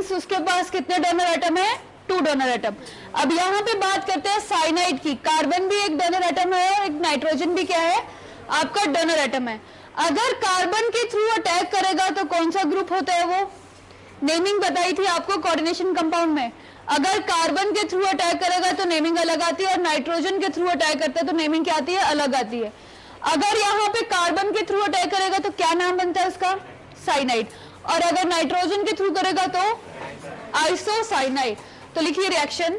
Means उसके पास कितने donor atom है? 2 डोनर एटम। अब यहाँ पे बात करते हैं साइनाइड की। कार्बन भी एक डोनर एटम है और एक नाइट्रोजन भी क्या है? आपका डोनर एटम है। अगर कार्बन के थ्रू अटैक करेगा तो कौन सा ग्रुप होता है? वो नेमिंग बताई थी आपको कोऑर्डिनेशन कंपाउंड में। अगर कार्बन के थ्रू अटैक करेगा तो नेमिंग अलग आती है, और नाइट्रोजन के थ्रू अटैक करता है तो नेमिंग क्या आती है? अलग आती है। अगर यहाँ पे कार्बन के थ्रू अटैक करेगा तो क्या नाम बनता है उसका? साइनाइड। और अगर नाइट्रोजन के थ्रू करेगा तो आइसोसाइनाइड। तो लिखिए reaction,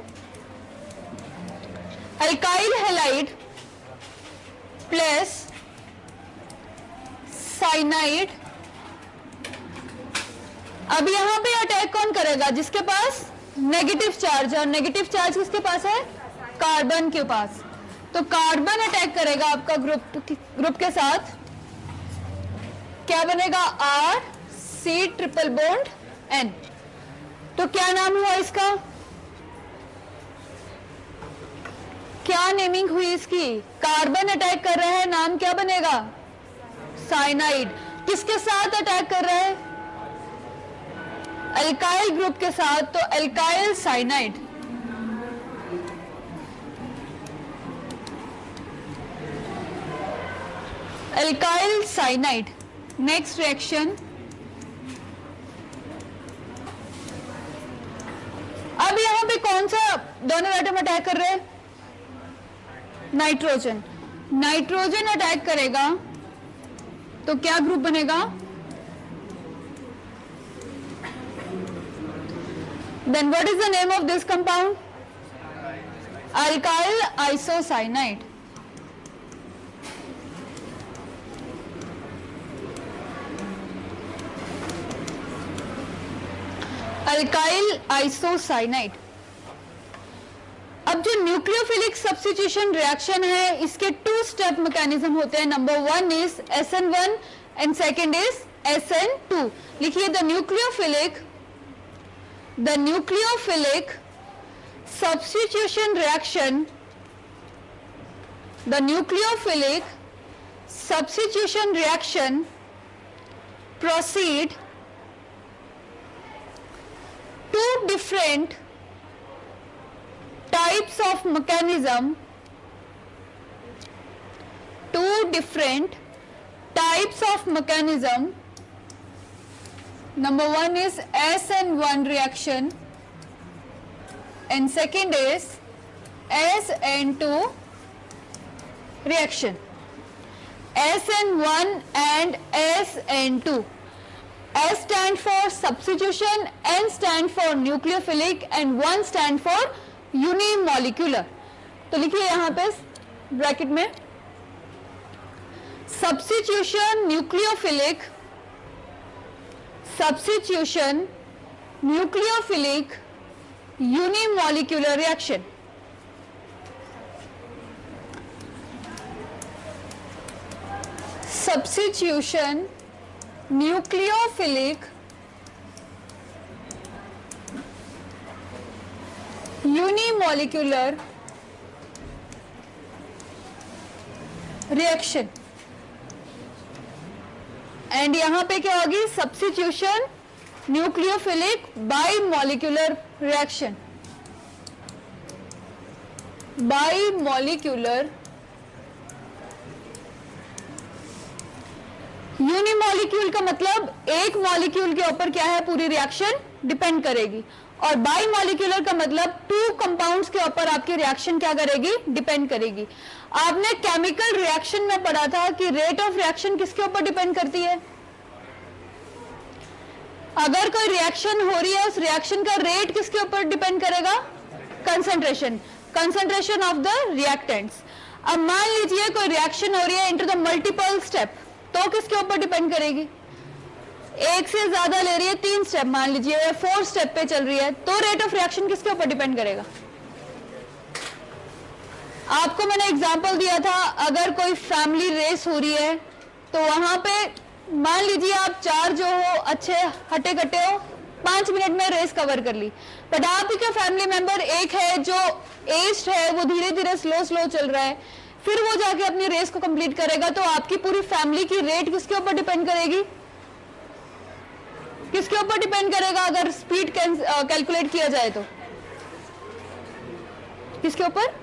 alkyl halide plus cyanide. अब यहां पे अटैक कौन करेगा? जिसके पास नेगेटिव चार्ज है, और नेगेटिव चार्ज किसके पास है? कार्बन के पास। तो कार्बन अटैक करेगा आपका ग्रुप के साथ, क्या बनेगा? R C triple bond N. तो क्या नाम हुआ इसका? क्या नेमिंग हुई इसकी? कार्बन अटैक कर रहा है, नाम क्या बनेगा? साइनाइड। किसके साथ अटैक कर रहा है? अल्काइल ग्रुप के साथ, तो alkyl cyanide. Alkyl cyanide. Next reaction, अब यहां पे कौन सा डोनर एटम अटैक कर रहे हैं? नाइट्रोजन। नाइट्रोजन अटैक करेगा तो क्या ग्रुप बनेगा? Then what is the name of this compound? Alkyl isocyanide. Alkyl isocyanide. अब जो न्यूक्लियोफिलिक सब्स्टिट्यूशन रिएक्शन है, इसके 2 स्टेप मैकेनिज्म होते हैं। Number 1 is SN1 and second is SN2। लिखिए, the nucleophilic substitution reaction, the nucleophilic substitution reaction proceed two different types of mechanism, number 1 is SN1 reaction and second is SN2 reaction. SN1 and SN2. S stand for substitution, N stand for nucleophilic and 1 stand for unimolecular. तो लिखिए यहाँ पे bracket में, substitution nucleophilic unimolecular reaction. Substitution nucleophilic unimolecular reaction. And यहां पे क्या होगी? Substitution nucleophilic bimolecular reaction. Bimolecular unimolecule का मतलब एक मॉलिक्यूल के ऊपर क्या है? पूरी रिएक्शन डिपेंड करेगी। और बाइमोलिक्यूलर का मतलब 2 कंपाउंड्स के ऊपर आपकी रिएक्शन क्या करेगी? डिपेंड करेगी। आपने केमिकल रिएक्शन में पढ़ा था कि रेट ऑफ रिएक्शन किसके ऊपर डिपेंड करती है? अगर कोई रिएक्शन हो रही है, उस रिएक्शन का रेट किसके ऊपर डिपेंड करेगा? Concentration of the reactants. अब मान लीजिए कोई रिएक्शन हो रही है इनटू द मल्टीपल स्टेप, तो किसके ऊपर डिपेंड करेगी? एक से ज्यादा ले रही है, 3 स्टेप मान लीजिए, 4 स्टेप पे चल रही है, तो रेट ऑफ रिएक्शन किसके ऊपर डिपेंड करेगा? आपको मैंने एग्जांपल दिया था, अगर कोई फैमिली रेस हो रही है तो वहां पे मान लीजिए आप 4 जो हो अच्छे हटे कटे हो, 5 मिनट में रेस कवर कर ली। बट आपके फैमिली मेंबर एक है जो एज्ड है, वो धीरे धीरे स्लो चल रहा है, फिर वो जाके अपनी रेस को कंप्लीट करेगा, तो आपकी पूरी फैमिली की रेट किसके ऊपर डिपेंड करेगी? किसके ऊपर डिपेंड करेगा अगर स्पीड कैलकुलेट किया जाए तो? किसके ऊपर?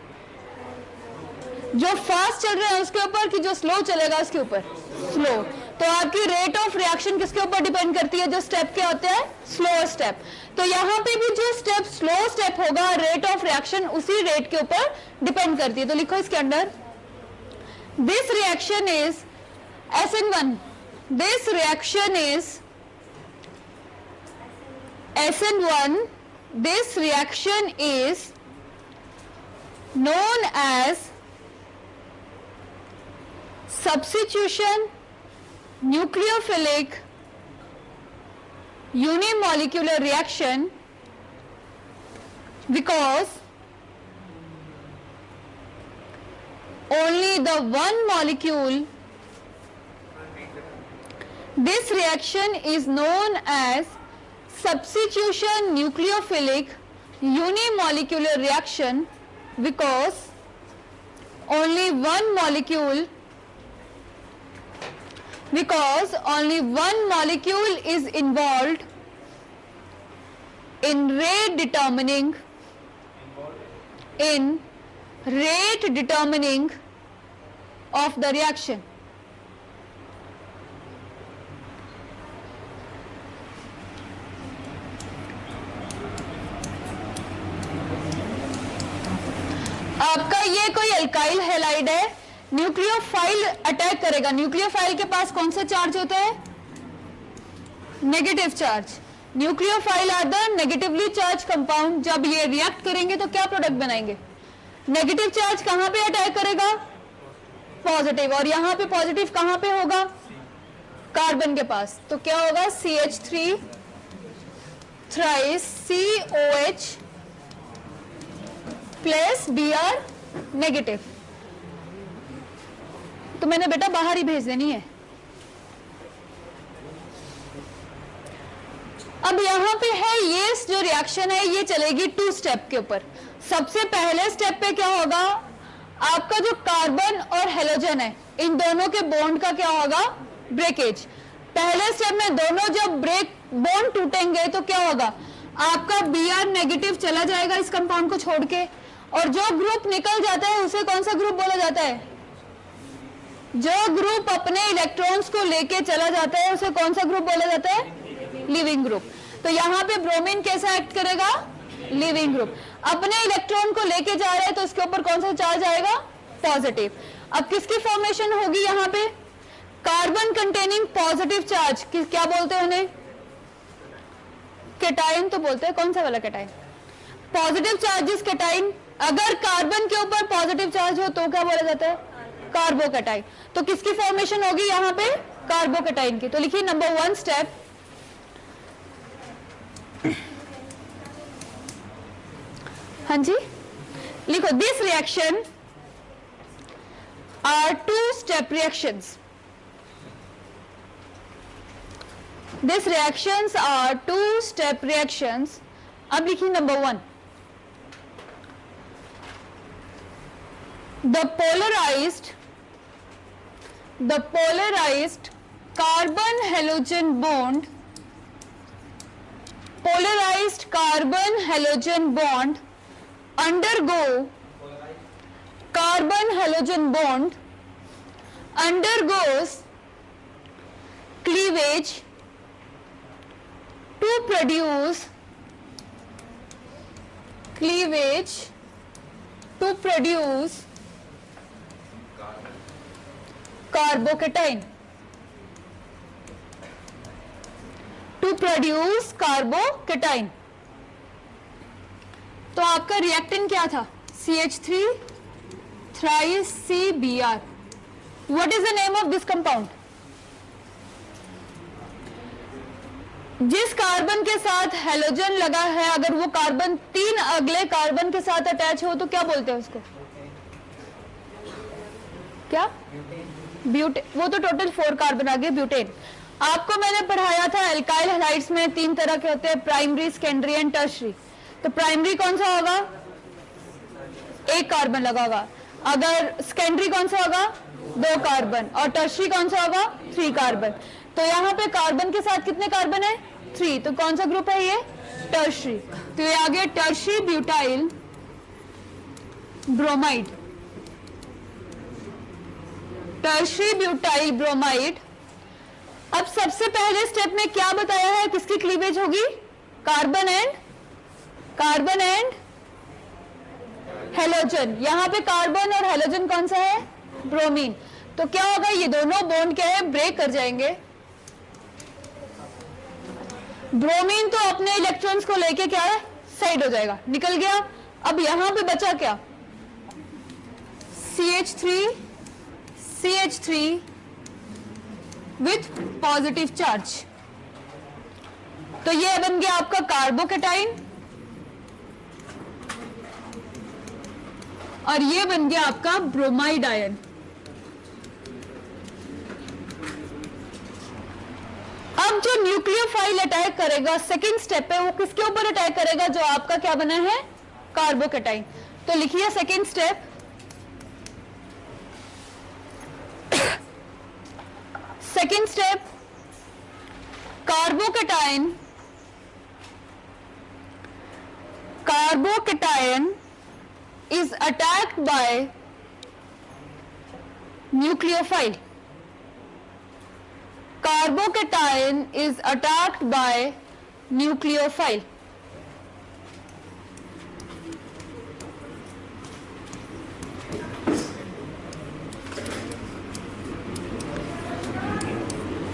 जो फास्ट चल रहे हैं उसके ऊपर कि जो स्लो चलेगा उसके ऊपर? स्लो। तो आपकी रेट ऑफ रिएक्शन किसके ऊपर डिपेंड करती है? जो स्टेप क्या होते हैं? Slow step. तो यहाँ पे भी जो स्टेप स्लो स्टेप होगा, रेट ऑफ रिएक्शन उसी रेट के ऊपर डिपेंड करती है। तो लिखो इसके अंदर, this reaction is SN1, this reaction is SN1, this reaction is known as substitution nucleophilic unimolecular reaction because only the one molecule, this reaction is known as substitution nucleophilic unimolecular reaction because only one molecule is involved in rate determining of the reaction. आपका ये कोई alkyl halide है, nucleophile attack करेगा। Nucleophile के पास कौन सा charge होता है? Negative charge. Nucleophile are the negatively charged compound. जब ये रिएक्ट करेंगे तो क्या प्रोडक्ट बनाएंगे? नेगेटिव चार्ज कहां पे अटैक करेगा? पॉजिटिव। और यहां पे पॉजिटिव कहां पे होगा? कार्बन के पास। तो क्या होगा? CH3 thrice COH plus Br negative. तो मैंने बेटा बाहर ही भेज देनी है। अब यहां पे है ये जो रिएक्शन है ये चलेगी 2 स्टेप के ऊपर। सबसे पहले स्टेप पे क्या होगा? आपका जो कार्बन और हेलोजन है इन दोनों के बॉन्ड का क्या होगा? ब्रेकेज। पहले स्टेप में दोनों जब बॉन्ड टूटेंगे तो क्या होगा? आपका Br नेगेटिव चला जाएगा इस कंपाउंड को छोड़ के, और जो ग्रुप निकल जाता है उसे कौन सा ग्रुप बोला जाता है? जो ग्रुप अपने इलेक्ट्रॉन्स को लेके चला जाता है उसे कौन सा ग्रुप बोला जाता है? Leaving group. तो यहाँ पे ब्रोमीन कैसा एक्ट करेगा? Leaving group. अपने इलेक्ट्रॉन को लेके जा रहा है तो उसके ऊपर कौन सा चार्ज आएगा? पॉजिटिव। अब किसकी फॉर्मेशन होगी यहाँ पे? Carbon containing positive charge. क्या बोलते हैं उन्हें? कैटायन तो बोलते हैं। कौन सा वाला कैटायन? Positive charges cation. अगर कार्बन के ऊपर पॉजिटिव चार्ज हो तो क्या बोला जाता है? कार्बोकैटायन। तो किसकी फॉर्मेशन होगी यहाँ पे? कार्बोकैटायन की। तो लिखिए नंबर 1 स्टेप, हाँ जी लिखो, this reaction are 2 step reactions. These reactions are 2 step reactions. अब लिखिए number 1, the polarized carbon halogen bond, polarized carbon halogen bond undergo carbon halogen bond undergoes cleavage to produce carbocation, to produce carbocation। तो आपका reactant क्या था? CH3 thrice CBr। What is the name of this compound? जिस carbon के साथ halogen लगा है, अगर वो कार्बन 3 अगले कार्बन के साथ अटैच हो तो क्या बोलते हैं उसको? क्या? ब्यूटेन। वो तो टोटल 4 कार्बन आ गए, ब्यूटेन। आपको मैंने पढ़ाया था एल्काइल हैलाइड्स में 3 तरह के होते हैं, प्राइमरी, सेकेंडरी एंड टर्शरी। तो प्राइमरी कौन सा होगा? 1 कार्बन लगा होगा। अगर सेकेंडरी कौन सा होगा? 2 कार्बन। और टर्शरी कौन सा होगा? 3 कार्बन। तो यहाँ पे कार्बन के साथ कितने कार्बन है? 3, तो कौन सा ग्रुप है ये? टर्शरी। तो ये आ गया tertiary butyl bromide. Tertiary butyl bromide. अब सबसे पहले स्टेप में क्या बताया है, किसकी क्लीवेज होगी? Carbon and halogen. यहां पे कार्बन और हेलोजन कौन सा है? ब्रोमीन। तो क्या होगा, ये दोनों बॉन्ड क्या है? ब्रेक कर जाएंगे। ब्रोमीन तो अपने इलेक्ट्रॉन्स को लेके क्या है? साइड हो जाएगा, निकल गया। अब यहां पे बचा क्या? CH3 with positive charge. तो ये बन गया आपका कार्बोकेटाइन और ये बन गया आपका ब्रोमाइड आयन। अब जो न्यूक्लियोफाइल अटैक करेगा सेकेंड स्टेप पे, वो किसके ऊपर अटैक करेगा? जो आपका क्या बना है? कार्बोकेटाइन। तो लिखिए second step, second step, carbocation is attacked by nucleophile. Carbocation is attacked by nucleophile.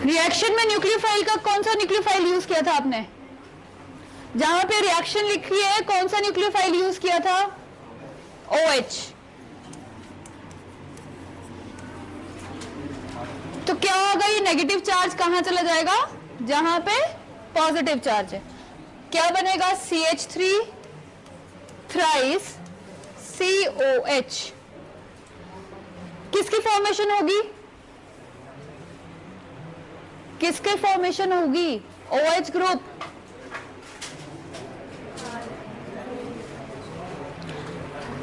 Reaction में न्यूक्लियोफाइल का कौन सा न्यूक्लियोफाइल यूज किया था आपने? जहां पे रिएक्शन लिखी है कौन सा न्यूक्लियोफाइल यूज किया था? OH। तो क्या होगा, ये नेगेटिव चार्ज कहां चला जाएगा? जहां पे पॉजिटिव चार्ज है। क्या बनेगा? CH3 thrice COH। किसकी फॉर्मेशन होगी? किसके फॉर्मेशन होगी? OH group.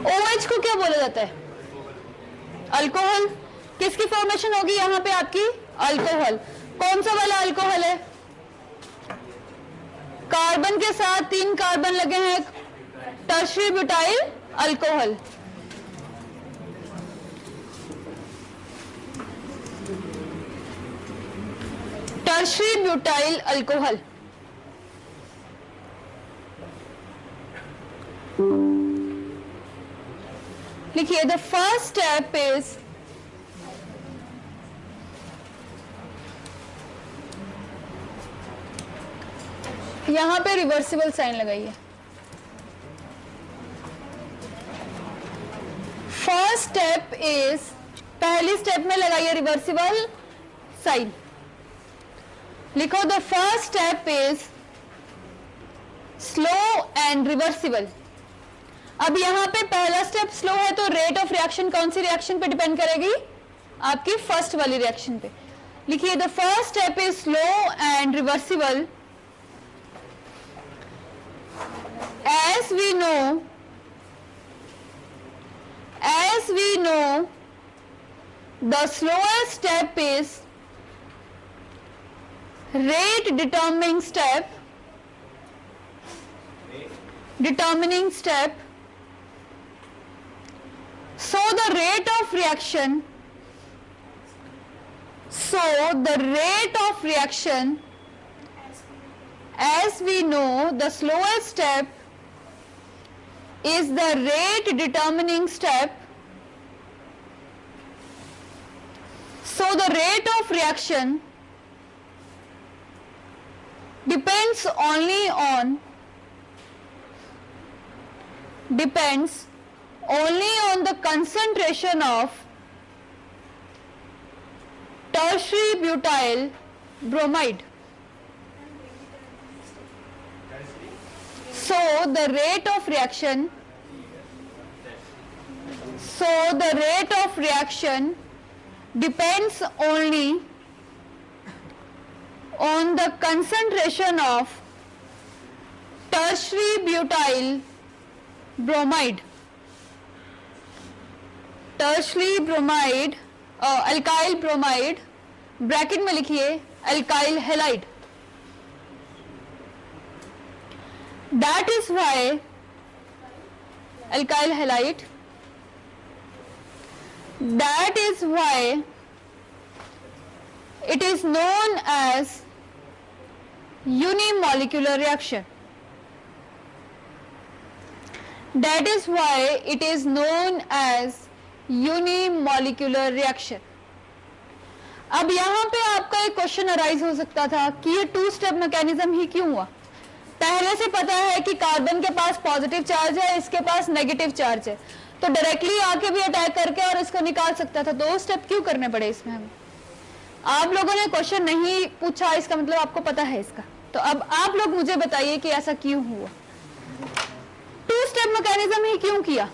OH को क्या बोला जाता है? अल्कोहल। किसकी फॉर्मेशन होगी यहां पे आपकी? अल्कोहल। कौन सा वाला अल्कोहल है? कार्बन के साथ 3 कार्बन लगे हैं, tertiary butyl alcohol. Tertiary butyl alcohol. लिखिए, द फर्स्ट स्टेप इज यहां पे रिवर्सिबल साइन लगाइए। फर्स्ट स्टेप इज, पहली स्टेप में लगाइए रिवर्सिबल साइन। लिखो, the first step is slow and reversible. अब यहां पे पहला स्टेप स्लो है, तो रेट ऑफ रिएक्शन कौन सी रिएक्शन पे डिपेंड करेगी? आपकी फर्स्ट वाली रिएक्शन पे। लिखिए, the first step is slow and reversible as we know the slowest step is rate determining step, so the rate of reaction as we know the slowest step is the rate determining step, so the rate of reaction depends only on the concentration of tertiary butyl bromide. So the rate of reaction depends only on the concentration of tertiary butyl bromide. Tertiary bromide, alkyl bromide, bracket में लिखिए alkyl halide. That is why alkyl halide, that is why it is known as unimolecular reaction. That is why it is known as unimolecular reaction. अब यहां पे आपका एक question arise हो सकता था कि ये टू स्टेप मैकेनिज्म ही क्यों हुआ। पहले से पता है कि कार्बन के पास पॉजिटिव चार्ज है, इसके पास नेगेटिव चार्ज है, तो डायरेक्टली आके भी अटैक करके और इसको निकाल सकता था। दो स्टेप क्यों करने पड़े इसमें हमें? आप लोगों ने क्वेश्चन नहीं पूछा, इसका मतलब आपको पता है इसका। तो अब आप लोग मुझे बताइए कि ऐसा क्यों हुआ, टू स्टेप मैकेनिज्म ही क्यों किया?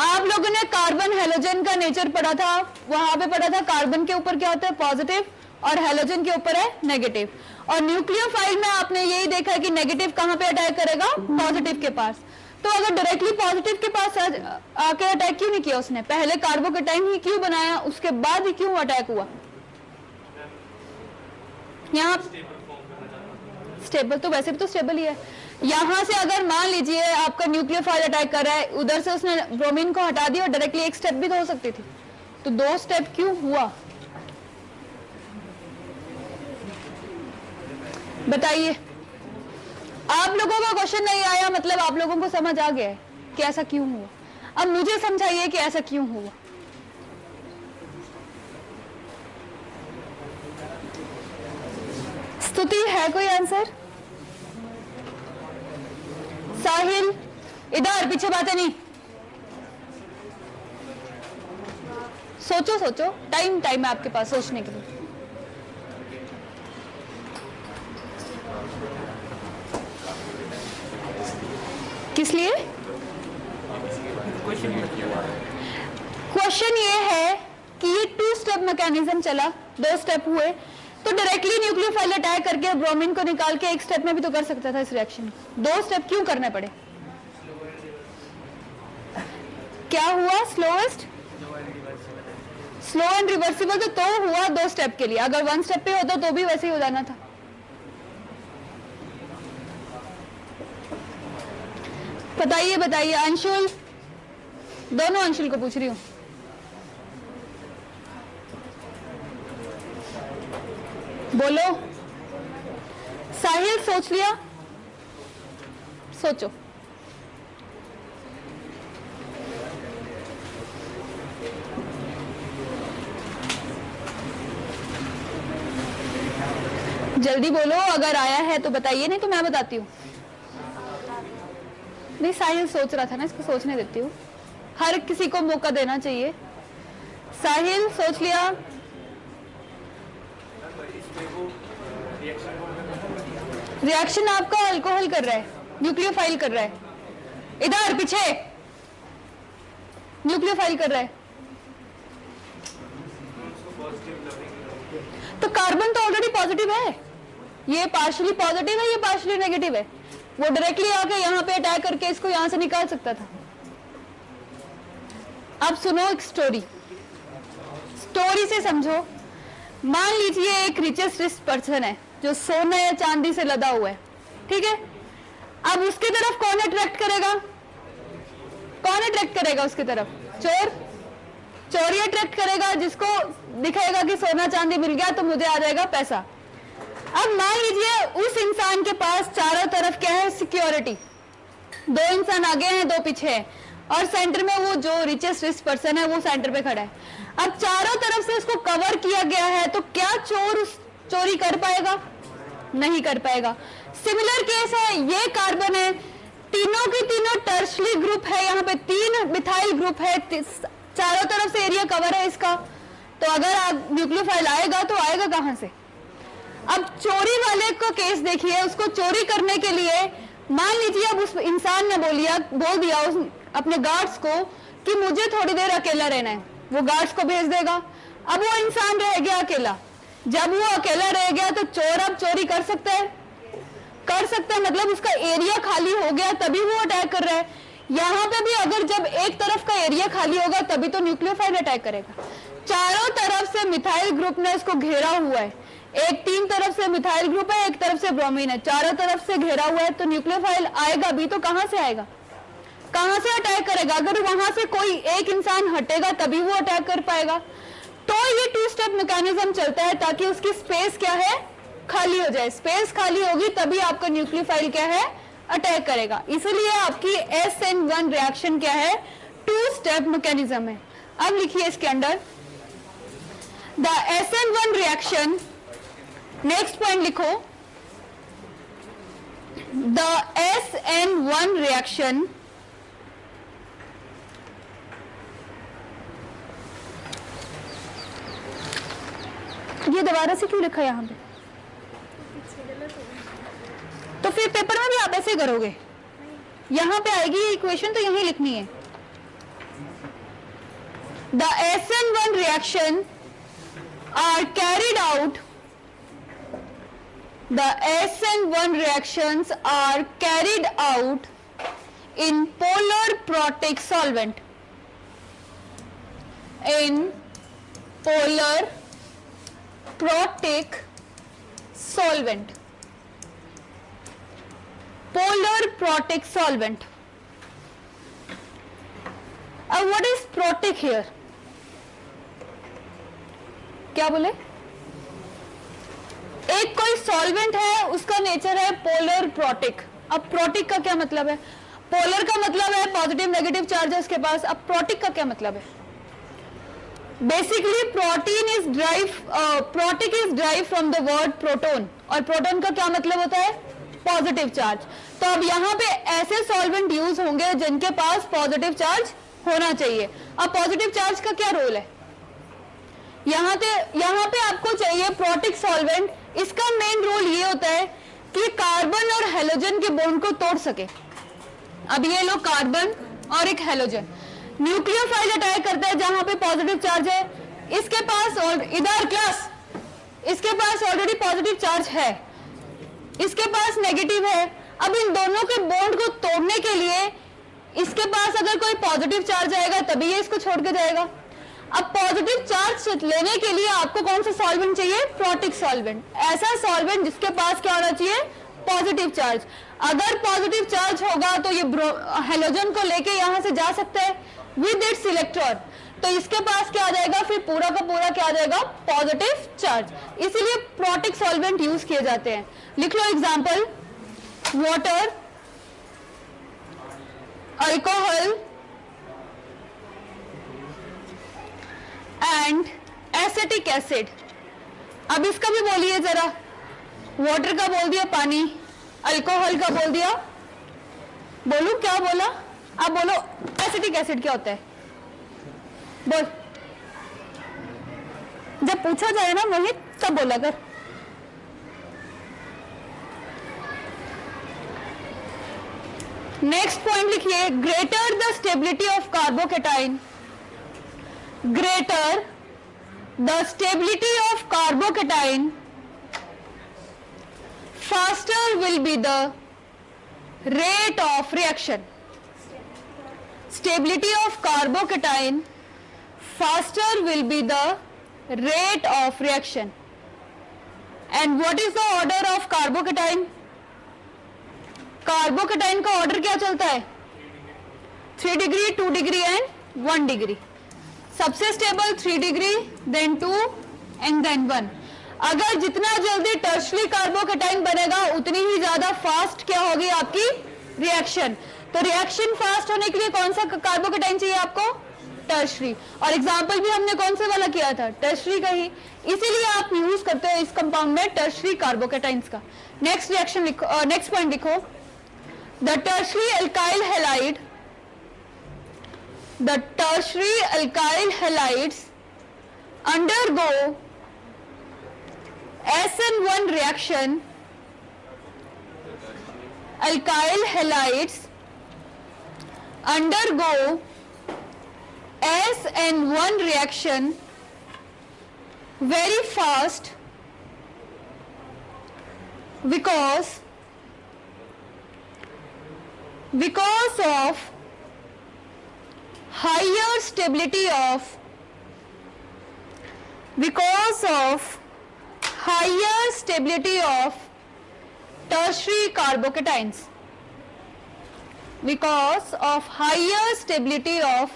आप लोगों ने कार्बन हेलोजन का नेचर पढ़ा था, वहां पे पढ़ा था कार्बन के ऊपर क्या होता है, पॉजिटिव, और हेलोजन के ऊपर है नेगेटिव। और न्यूक्लियोफाइल में आपने यही देखा है कि नेगेटिव कहां पे अटैक करेगा, पॉजिटिव के पास। तो अगर डायरेक्टली पॉजिटिव के पास आके अटैक क्यों नहीं किया उसने? पहले कार्बोकेटाइन ही क्यों बनाया, उसके बाद ही क्यों अटैक हुआ? यहाँ स्टेबल तो वैसे भी तो स्टेबल ही है। यहां से अगर मान लीजिए आपका न्यूक्लियोफाइल अटैक कर रहा है, उधर से उसने ब्रोमीन को हटा दिया और डायरेक्टली एक स्टेप भी तो हो सकती थी, तो दो स्टेप क्यों हुआ बताइए? आप लोगों का क्वेश्चन नहीं आया, मतलब आप लोगों को समझ आ गया है कि ऐसा क्यों हुआ। अब मुझे समझाइए कि ऐसा क्यों हुआ। स्तुति है कोई आंसर? साहिल इधर, पीछे बातें नहीं, सोचो सोचो, टाइम है आपके पास सोचने के लिए। किस लिए? क्वेश्चन ये है कि ये टू स्टेप मैकेनिज्म चला, दो स्टेप हुए, तो डायरेक्टली न्यूक्लियोफाइल अटैक करके ब्रोमीन को निकाल के एक स्टेप में भी तो कर सकता था इस रिएक्शन को। दो स्टेप क्यों करने पड़े? क्या हुआ? स्लोएस्ट, स्लो एंड रिवर्सिबल तो हुआ दो स्टेप के लिए, अगर वन स्टेप पे होता तो भी वैसे ही हो जाना था। बताइए बताइए, अंशुल, दोनों अंशुल को पूछ रही हूं। बोलो। साहिल सोच लिया? सोचो। जल्दी बोलो, अगर आया है तो बताइए, नहीं तो मैं बताती हूँ। नहीं, साहिल सोच रहा था ना, इसको सोचने देती हूँ, हर किसी को मौका देना चाहिए। साहिल सोच लिया? रिएक्शन आपका अल्कोहल कर रहा है, न्यूक्लियोफाइल कर रहा है, इधर पीछे न्यूक्लियोफाइल कर रहा है, तो कार्बन तो ऑलरेडी पॉजिटिव है, ये पार्शियली पॉजिटिव है, ये पार्शियली नेगेटिव है, वो डायरेक्टली आके यहाँ पे अटैक करके इसको यहां से निकाल सकता था। अब सुनो एक स्टोरी, स्टोरी से समझो। मान लीजिए एक रिचेस्ट पर्सन है जो सोना या चांदी से लदा हुआ है, ठीक है? अब उसकी तरफ कौन अट्रैक्ट करेगा? कौन अट्रैक्ट करेगा उसकी तरफ? चोर, चोरी अट्रैक्ट करेगा, जिसको दिखेगा कि सोना चांदी मिल गया तो मुझे आ जाएगा पैसा। अब मान लीजिए उस इंसान के पास चारों तरफ क्या है? सिक्योरिटी, दो इंसान आगे हैं, दो पीछे हैं, और सेंटर में वो जो रिचेस्ट पर्सन है वो सेंटर पे खड़ा है। अब चारों तरफ से उसको कवर किया गया है, तो क्या चोर उस चोरी कर पाएगा? नहीं कर पाएगा। सिमिलर केस है, ये कार्बन है, तीनों की तीनों टर्शरी ग्रुप है, यहाँ पे 3 मिथाइल ग्रुप है, चारों तरफ से एरिया कवर है इसका, तो अगर आप न्यूक्लियोफाइल आएगा तो आएगा कहां से? अब चोरी वाले को केस देखिए, उसको चोरी करने के लिए मान लीजिए अब उस इंसान ने बोल दिया उस अपने गार्ड्स को कि मुझे थोड़ी देर अकेला रहना है, वो गार्ड्स को भेज देगा। अब वो इंसान रह गया अकेला, जब वो अकेला रह गया तो चोर अब चोरी कर सकता है, कर सकता है, मतलब उसका एरिया खाली हो गया तभी वो अटैक कर रहा है। यहाँ पे भी अगर जब एक तरफ का एरिया खाली होगा तभी तो न्यूक्लियोफाइल अटैक करेगा। चारों तरफ से मिथाइल ग्रुप ने इसको घेरा हुआ है, एक तीन तरफ से मिथाइल ग्रुप है, एक तरफ से ब्रोमीन है, चारों तरफ से घेरा हुआ है, तो न्यूक्लियोफाइल आएगा भी तो कहां से आएगा, कहां से अटैक करेगा? अगर वहां से कोई एक इंसान हटेगा तभी वो अटैक कर पाएगा। तो ये टू स्टेप मैकेनिज्म चलता है ताकि उसकी स्पेस क्या है, खाली हो जाए। स्पेस खाली होगी तभी आपका न्यूक्लियोफाइल क्या है, अटैक करेगा। इसलिए आपकी SN1 रिएक्शन क्या है, टू स्टेप मैकेनिज्म है। अब लिखिए इसके अंदर the SN1 reaction, next point लिखो, द SN1 रिएक्शन ये दोबारा से क्यों लिखा है यहां पे? तो फिर पेपर में भी आप ऐसे करोगे, यहां पे आएगी ये इक्वेशन तो यहीं लिखनी है। The SN1 reaction are carried out, the SN1 reactions are carried out in polar protic solvent, in polar protic solvent, polar protic solvent. What is protic here? क्या बोले? एक कोई सॉल्वेंट है, उसका नेचर है पोलर प्रोटिक। अब protic का क्या मतलब है? पोलर का मतलब है पॉजिटिव नेगेटिव चार्ज है उसके पास। अब प्रोटिक का क्या मतलब है? Basically protein is protic is drive from the word proton, और प्रोटोन का क्या मतलब होता है? Positive charge. तो अब यहाँ पे ऐसे सॉल्वेंट यूज होंगे जिनके पास पॉजिटिव चार्ज होना चाहिए। अब पॉजिटिव चार्ज का क्या रोल है? यहाँ पे आपको चाहिए प्रोटिक सॉल्वेंट। इसका मेन रोल ये होता है कि कार्बन और हेलोजन के बॉन्ड को तोड़ सके। अब ये लो कार्बन और एक हेलोजन, न्यूक्लियोफाइल अटैक करता है जहां पे पॉजिटिव चार्ज है, इसके पास और इधर क्लास, इसके पास ऑलरेडी पॉजिटिव चार्ज है, इसके पास नेगेटिव है। अब इन दोनों के बॉन्ड को तोड़ने के लिए इसके पास अगर कोई पॉजिटिव चार्ज आएगा तभी ये इसको छोड़ के जाएगा। अब पॉजिटिव चार्ज लेने के लिए आपको कौन सा सॉल्वेंट चाहिए? Protic solvent. ऐसा सॉल्वेंट जिसके पास क्या होना चाहिए? Positive charge. अगर पॉजिटिव चार्ज होगा तो ये हेलोजन को लेके यहां से जा सकता है विद इट्स इलेक्ट्रॉन, तो इसके पास क्या आ जाएगा? फिर पूरा का पूरा क्या आ जाएगा? Positive charge. इसीलिए प्रोटिक सॉल्वेंट यूज किए जाते हैं। लिख लो example, water, alcohol and acetic acid. अब इसका भी बोलिए जरा। वाटर का बोल दिया पानी, अल्कोहल का बोल दिया, बोलू क्या बोला? अब बोलो एसिटिक एसिड क्या होता है? बोल, जब पूछा जाए ना मोहित तब बोला कर। नेक्स्ट पॉइंट लिखिए, greater the stability of carbocation, greater the stability of carbocation, faster will be the rate of reaction. Stability of carbocation, faster will be the rate of reaction. And what is the order of carbocation? Carbocation का order क्या चलता है? 3 degree, 2 degree and 1 degree. सबसे stable 3 degree, then 2 and then 1। अगर जितना जल्दी tertiary carbocation बनेगा उतनी ही ज्यादा फास्ट क्या होगी आपकी रिएक्शन। तो रिएक्शन फास्ट होने के लिए कौन सा कार्बोकेटाइन चाहिए आपको? टर्शरी। और एग्जांपल भी हमने कौन से वाला किया था? टर्शरी का ही। इसीलिए आप यूज करते हो इस कंपाउंड में टर्शरी कार्बोकेटाइंस का। नेक्स्ट रिएक्शन लिखो, नेक्स्ट पॉइंट लिखो, the tertiary alkyl halide, the tertiary alkyl halides undergo SN1 reaction. Alkyl halides undergo SN1 reaction very fast because of higher stability of higher higher stability of tertiary carbocations. Because of higher stability of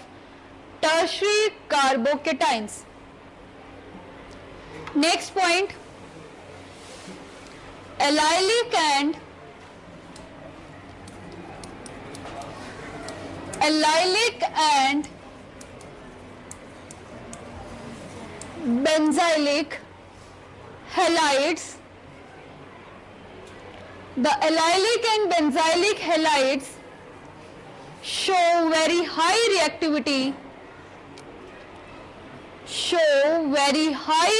tertiary carbocations. Next point, allylic and benzylic halides. The allylic and benzylic halides show very high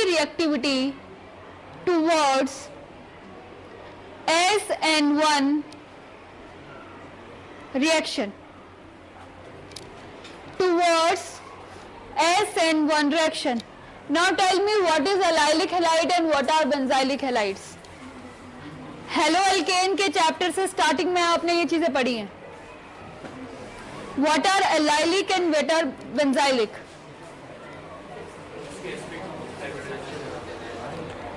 reactivity towards SN1 reaction. Now tell me what is allylic halide and what are benzylic halides. Hello alkane के chapter से starting में आपने ये चीजें पढ़ी हैं. What are allylic and what are benzylic?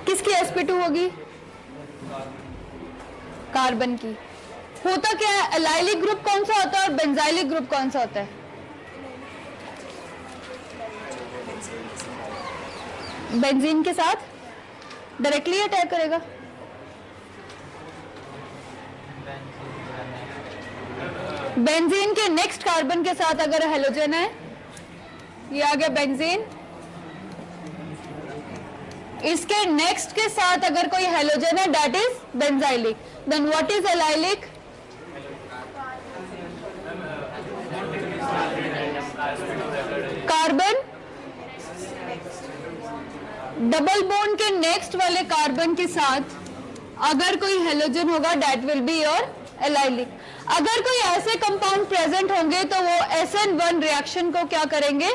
किसकी sp2 होगी? कार्बन की. होता क्या है, allylic ग्रुप कौन सा होता है और benzylic ग्रुप कौन सा होता है? बेंजीन के साथ डायरेक्टली अटैक करेगा. बेंजीन के नेक्स्ट कार्बन के साथ अगर हेलोजन है, ये आ गया बेंजीन, इसके नेक्स्ट के साथ अगर कोई हेलोजन है that is benzylic. Then what is allylic? Carbon double bond के नेक्स्ट वाले कार्बन के साथ अगर कोई हेलोजन होगा that will be your allylic. अगर कोई ऐसे कंपाउंड प्रेजेंट होंगे तो वो SN1 रिएक्शन को क्या करेंगे?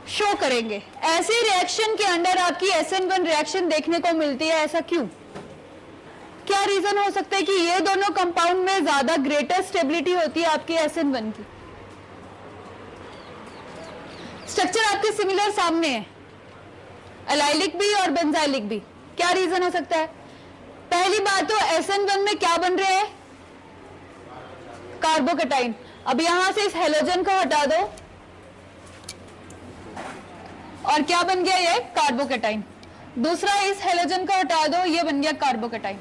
शो करेंगे. ऐसे रिएक्शन के अंदर आपकी SN1 रिएक्शन देखने को मिलती है. ऐसा क्यों? क्या रीजन हो सकता है कि ये दोनों कंपाउंड में ज्यादा ग्रेटर स्टेबिलिटी होती है आपकी SN1 की? स्ट्रक्चर आपके सिमिलर सामने है, एलाइलिक भी और बेंजाइलिक भी. क्या रीजन हो सकता है? पहली बात तो SN1 में क्या बन रहे हैं? कार्बोकेटाइन. अब यहां से इस हेलोजन को हटा दो और क्या बन गया? ये कार्बोकेटाइन. दूसरा, इस हेलोजन को हटा दो, ये बन गया कार्बोकेटाइन.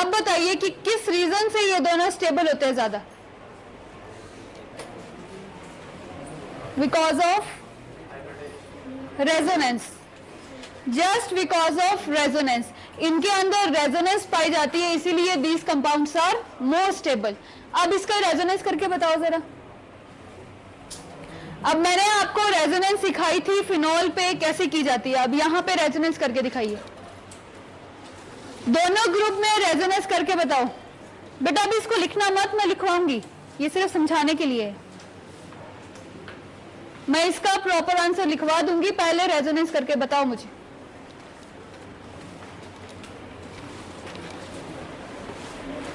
अब बताइए कि किस रीजन से ये दोनों स्टेबल होते हैं ज्यादा? Because of resonance. Just because of resonance. इनके अंदर रेजोनेंस पाई जाती है, इसीलिए these compounds are more stable. अब इसका रेजोनेंस करके बताओ जरा. अब मैंने आपको रेजोनेंस सिखाई थी फिनॉल पे कैसे की जाती है. अब यहां पे रेजोनेंस करके दिखाइए. दोनों ग्रुप में रेजोनेंस करके बताओ. बेटा अभी इसको लिखना मत, मैं लिखवाऊंगी, ये सिर्फ समझाने के लिए है. मैं इसका प्रॉपर आंसर लिखवा दूंगी, पहले रेजोनेंस करके बताओ मुझे.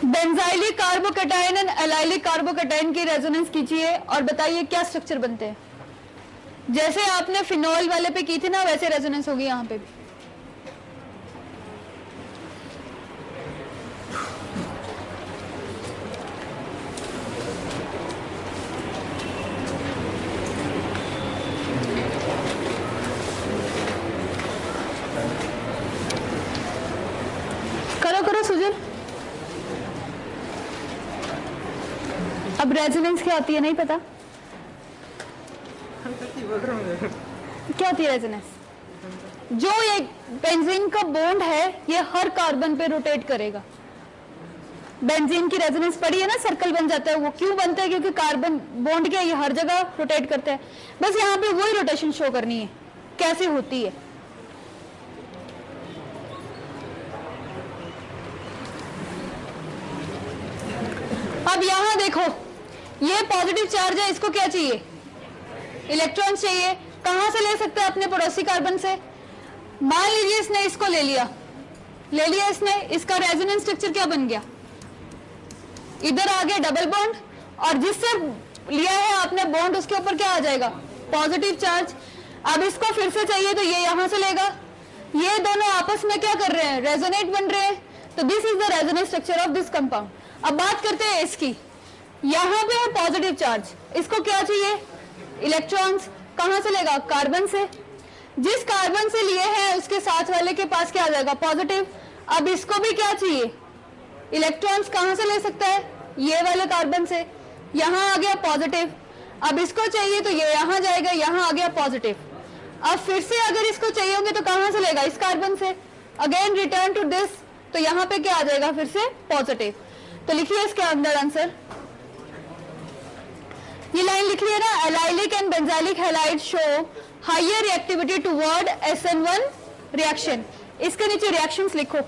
Benzylic carbocation and allylic carbocation की रेजोनेंस कीजिए और बताइए क्या स्ट्रक्चर बनते हैं. जैसे आपने फिनॉल वाले पे की थी ना, वैसे रेजोनेंस होगी यहां पे भी. करो करो सुजन. अब रेजोनेंस क्या होती है नहीं पता? क्या होती है रेजोनेंस? जो ये बेंजीन का बॉन्ड है ये हर कार्बन पे रोटेट करेगा. बेंजीन की रेजोनेंस पड़ी है ना, सर्कल बन जाता है. वो क्यों बनता है? क्योंकि कार्बन बॉन्ड क्या ये हर जगह रोटेट करता है. बस यहाँ पे वही रोटेशन शो करनी है कैसे होती है. अब यहां देखो, ये पॉजिटिव चार्ज है, इसको क्या चाहिए? इलेक्ट्रॉन चाहिए. कहां से ले सकते हैं? अपने पड़ोसी कार्बन से. मान लीजिए इसने इसको ले लिया इसने, इसका रेजोनेंस स्ट्रक्चर क्या बन गया? इधर आ गया डबल बॉन्ड, और जिससे लिया है आपने बॉन्ड उसके ऊपर क्या आ जाएगा? Positive charge. अब इसको फिर से चाहिए तो ये यहां से लेगा, ये दोनों आपस में क्या कर रहे हैं, रेजोनेट बन रहे हैं, तो this is the resonance structure of this compound. अब बात करते हैं इसकी, यहाँ पे है पॉजिटिव चार्ज, इसको क्या चाहिए, इलेक्ट्रॉन्स, कहाँ से लेगा, कार्बन से, जिस कार्बन से लिए हैं उसके साथ वाले के पास क्या आ जाएगा, पॉजिटिव। अब इसको भी क्या चाहिए, इलेक्ट्रॉन्स, कहाँ से ले सकता है, ये वाले कार्बन से, यहाँ आ गया पॉजिटिव। अब इसको चाहिए तो ये यहाँ जाएगा, यहाँ आ गया पॉजिटिव। अब फिर से अगर इसको चाहिए होंगे तो कहाँ से लेगा, इस कार्बन से, अगेन रिटर्न टू दिस, तो यहाँ पे क्या आ जाएगा, फिर से पॉजिटिव। तो लिखिए इसके अंदर आंसर, ये लाइन लिख लिया ना, allylic and benzylic halide show higher reactivity toward SN1 reaction. इसके नीचे रिएक्शंस लिखो,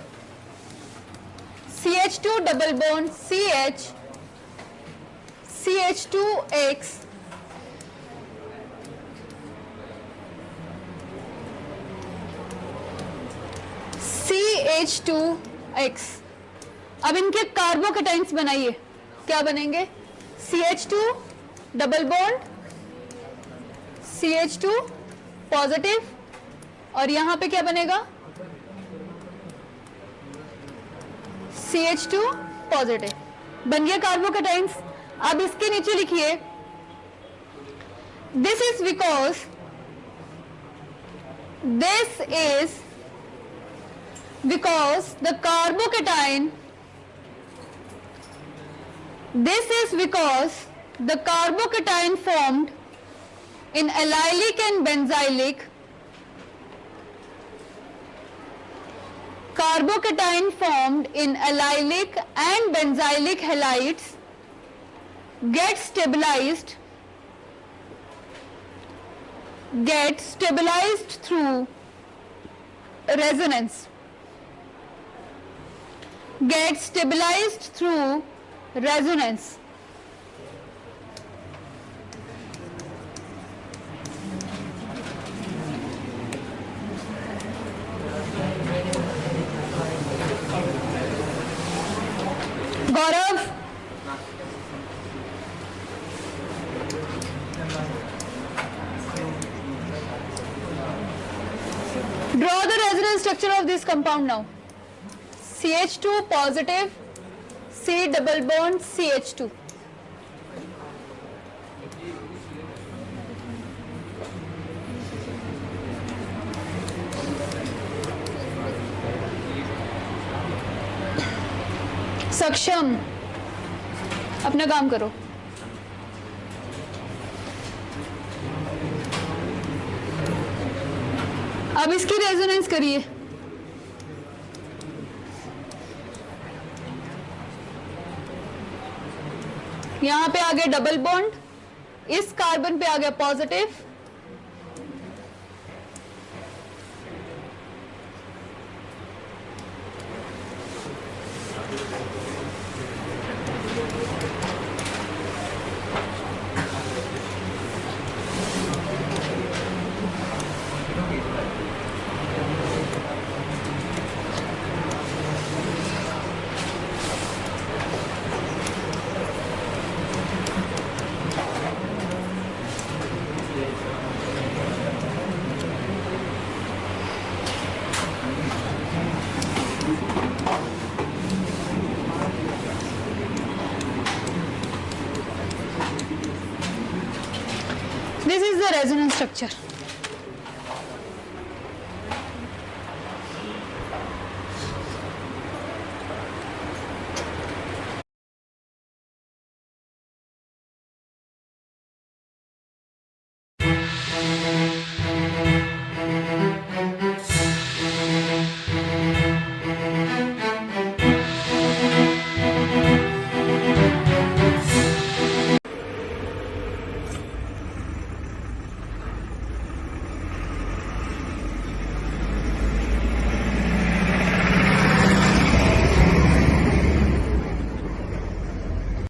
CH2 double bond CH, CH2X, CH2X। अब इनके कार्बोकेटाइंस बनाइए, क्या बनेंगे, CH2 double bond CH2 positive, और यहां पे क्या बनेगा, CH2 पॉजिटिव, बन गया कार्बोकेटाइंस। अब इसके नीचे लिखिए, this is because, this is because the carbocation, this is because the carbocation formed in allylic and benzylic, carbocation formed in allylic and benzylic halides gets stabilized through resonance, gets stabilized through resonance. Gaurav, draw the resonance structure of this compound now. CH2 positive, C double bond CH2. सक्षम, अपना काम करो। अब इसकी resonance करिए, यहां पे आ गया डबल बॉन्ड, इस कार्बन पे आ गया positive, this is the resonance structure.